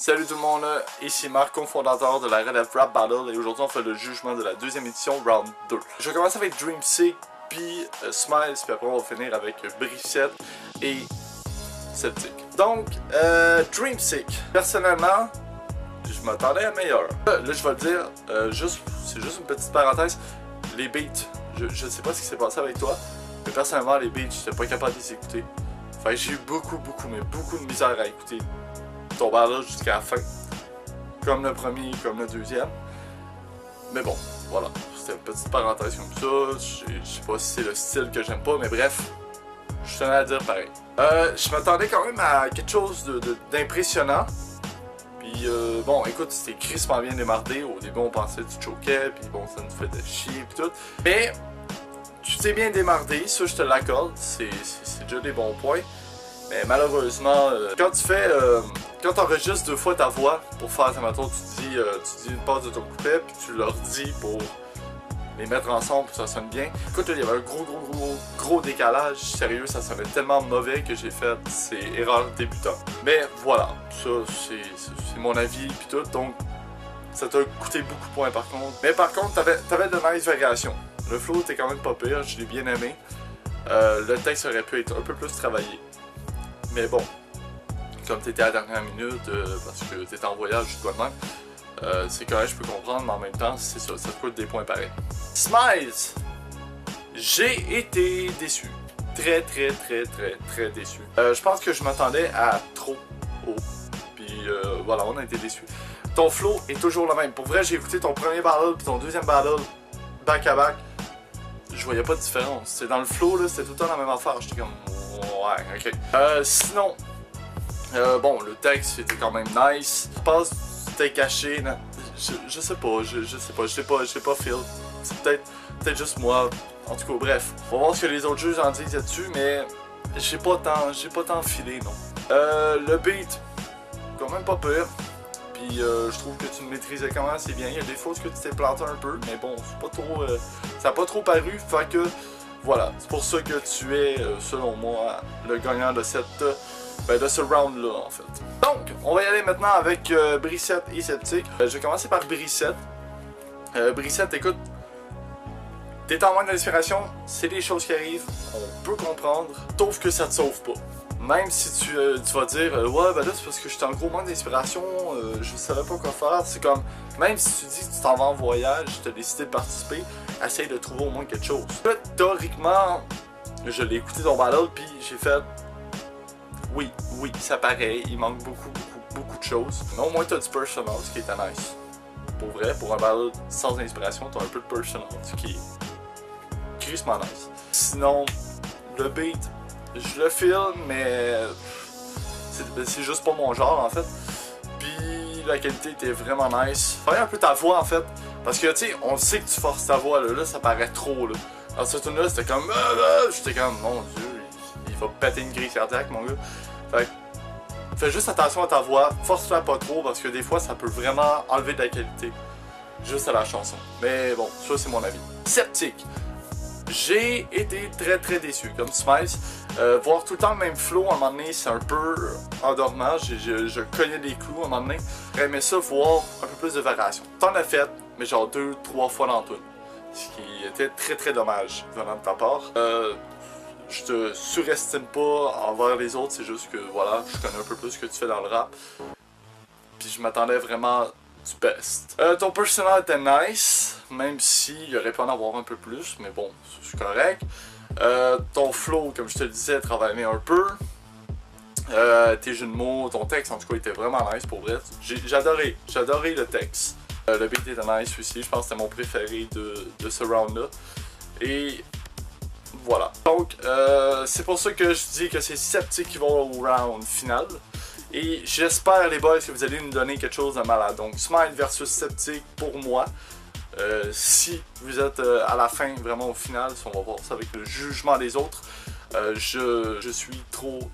Salut tout le monde, ici Marc, cofondateur de la relève Rap Battle, et aujourd'hui on fait le jugement de la deuxième édition, Round 2. Je vais commencer avec Dreamsick, puis Smiles, puis après on va finir avec Brissette et Sceptic. Donc, Dreamsick, personnellement, je m'attendais à meilleur. Là je vais le dire, c'est juste une petite parenthèse, les beats, je sais pas ce qui s'est passé avec toi, mais personnellement les beats, j'étais pas capable de les écouter. Fait que j'ai eu beaucoup de misère à écouter ton battle jusqu'à la fin. Comme le premier, comme le deuxième. Mais bon, voilà. C'était une petite parenthèse comme ça. Je sais pas si c'est le style que j'aime pas, mais bref. Je tenais à dire pareil. Je m'attendais quand même à quelque chose d'impressionnant. Puis bon, écoute, c'était crissement bien démarré. Au début, on pensait que tu choquais, puis bon, ça nous faisait chier, puis tout. Mais tu t'es bien démarré, ça je te l'accorde. C'est déjà des bons points. Mais malheureusement, quand tu enregistres deux fois ta voix pour faire, mettons, tu dis une passe de ton couplet, puis tu leur dis pour les mettre ensemble pour que ça sonne bien. Écoute, là, il y avait un gros décalage. Sérieux, ça sonnait tellement mauvais que j'ai fait ces erreurs débutantes. Mais voilà, ça c'est mon avis, puis tout. Donc, ça t'a coûté beaucoup de points par contre. Mais par contre, t'avais de nice variations. Le flow était quand même pas pire, je l'ai bien aimé. Le texte aurait pu être un peu plus travaillé. Mais bon, comme t'étais à la dernière minute, parce que t'étais en voyage ou quoi de même, c'est correct, je peux comprendre, mais en même temps, c'est ça, ça te coûte des points pareils. Smiles, j'ai été déçu. Très déçu. Je pense que je m'attendais à trop haut. Puis voilà, on a été déçus. Ton flow est toujours le même. Pour vrai, j'ai écouté ton premier battle puis ton deuxième battle back à back. Je voyais pas de différence. C'est dans le flow, là, c'était tout le temps la même affaire. J'étais comme, ouais, ok. Sinon, bon, le texte était quand même nice. Je pense que c'était caché. Non, je sais pas, je sais pas, je l'ai pas feel. C'est peut-être juste moi. En tout cas, bref. On va voir ce que les autres juges en disent là-dessus, mais j'ai pas tant filé, non. Le beat, quand même pas pire. Puis je trouve que tu me maîtrisais quand même assez bien. Il y a des fois où tu t'es planté un peu, mais bon, c'est pas trop, ça n'a pas trop paru. Fait que voilà, c'est pour ça que tu es, selon moi, le gagnant de ce round-là, en fait. Donc, on va y aller maintenant avec Brissette et Sceptic. Je vais commencer par Brissette. Brissette, écoute, t'es en manque d'inspiration, c'est des choses qui arrivent, on peut comprendre, sauf que ça te sauve pas. Même si tu vas dire ouais ben là c'est parce que j'étais en gros manque d'inspiration, je savais pas quoi faire, c'est comme même si tu dis que tu t'en vas en voyage, tu as décidé de participer, essaye de trouver au moins quelque chose. Là, théoriquement, je l'ai écouté ton battle puis j'ai fait oui, ça paraît, il manque beaucoup de choses. Mais au moins t'as du personal, ce qui était nice. Pour vrai, pour un battle sans inspiration, t'as un peu de personal, ce qui est crissement nice. Sinon, le beat, je le filme, mais c'est juste pas mon genre en fait. Puis la qualité était vraiment nice. Fallait un peu ta voix en fait. Parce que tu sais, on sait que tu forces ta voix là, ça paraît trop là. Alors ce tune là c'était comme j'étais comme mon dieu, il va péter une grille cardiaque mon gars. Fait que fais juste attention à ta voix, force-la pas trop parce que des fois ça peut vraiment enlever de la qualité. Juste à la chanson. Mais bon, ça c'est mon avis. Sceptic. J'ai été très déçu, comme Smiles. Voir tout le temps le même flow à un moment donné, c'est un peu endormant. Je cognais des clous à un moment donné. J'aurais aimé ça voir un peu plus de variation. T'en as fait, mais genre 2-3 fois dans tout. Ce qui était très dommage venant de ta part. Je te surestime pas envers les autres, c'est juste que voilà, je connais un peu plus ce que tu fais dans le rap. Puis je m'attendais vraiment du best. Ton personnage était nice, même s'il aurait pu en avoir un peu plus, mais bon, c'est correct. Ton flow, comme je te le disais, travaillait un peu. Tes jeux de mots, ton texte, en tout cas, était vraiment nice pour vrai. J'ai adoré le texte. Le beat était nice aussi, je pense que c'était mon préféré de ce round-là. Et voilà. Donc, c'est pour ça que je dis que c'est Sceptic qui va au round final. Et j'espère les boys que vous allez nous donner quelque chose de malade. Donc Smile versus Sceptic pour moi. Si vous êtes à la fin, vraiment au final, on va voir ça avec le jugement des autres. Je suis trop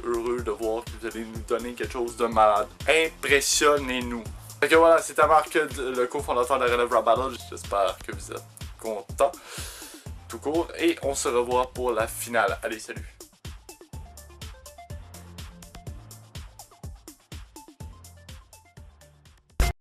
heureux de voir que vous allez nous donner quelque chose de malade. Impressionnez-nous. Fait que voilà, c'était Marc, le cofondateur de la relève Rap Battle. J'espère que vous êtes contents. Tout court. Et on se revoit pour la finale. Allez, salut.